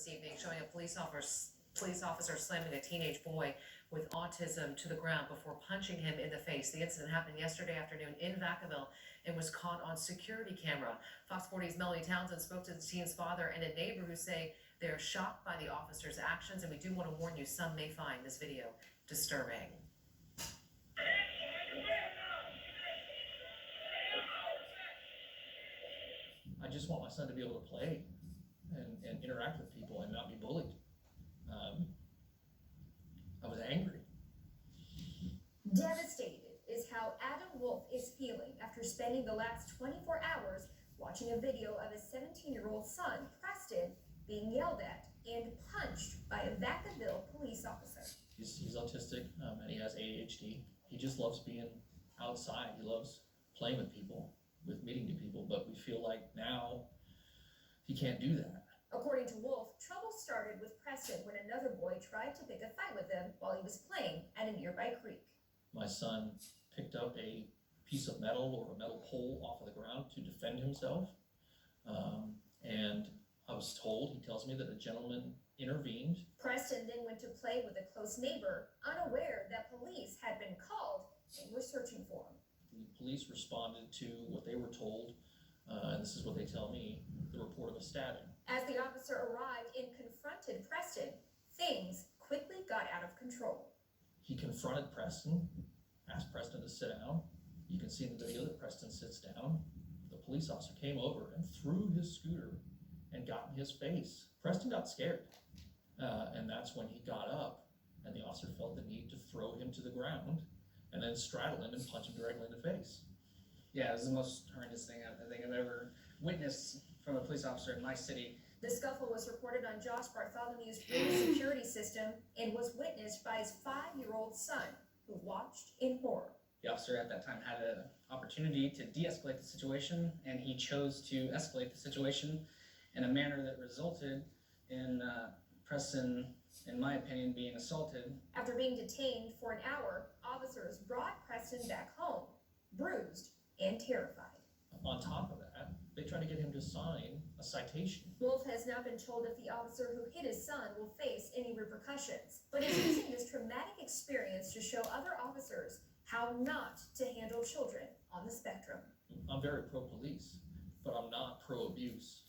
this evening showing a police officer slamming a teenage boy with autism to the ground before punching him in the face. The incident happened yesterday afternoon in Vacaville and was caught on security camera. Fox 40's Melanie Townsend spoke to the teen's father and a neighbor who say they are shocked by the officer's actions, and we do want to warn you, some may find this video disturbing. I just want my son to be able to play and interact with people and not be bullied. I was angry. Devastated is how Adam Wolf is feeling after spending the last 24 hours watching a video of his 17-year-old son, Preston, being yelled at and punched by a Vacaville police officer. He's autistic and he has ADHD. He just loves being outside. He loves playing with people, with meeting new people, but we feel like now he can't do that. According to Wolf, trouble started with Preston when another boy tried to pick a fight with him while he was playing at a nearby creek. My son picked up a piece of metal or a metal pole off of the ground to defend himself. And I was told, he tells me, that a gentleman intervened. Preston then went to play with a close neighbor, unaware that police had been called and were searching for him. The police responded to what they were told, and this is what they tell me, the report of a stabbing. As the officer arrived and confronted Preston, things quickly got out of control. He confronted Preston, asked Preston to sit down. You can see in the video that Preston sits down. The police officer came over and threw his scooter and got in his face. Preston got scared, and that's when he got up, and the officer felt the need to throw him to the ground and then straddle him and punch him directly in the face. Yeah, it was the most horrendous thing I think I've ever witnessed from a police officer in my city. The scuffle was reported on Josh Bartholomew's security system and was witnessed by his 5-year-old son, who watched in horror. The officer at that time had an opportunity to de-escalate the situation, and he chose to escalate the situation in a manner that resulted in Preston, in my opinion, being assaulted. After being detained for an hour, officers brought Preston back home, bruised and terrified. On top of that, they tried to get him to sign a citation. Wolf has not been told if the officer who hit his son will face any repercussions, but is using this traumatic experience to show other officers how not to handle children on the spectrum. I'm very pro-police, but I'm not pro-abuse.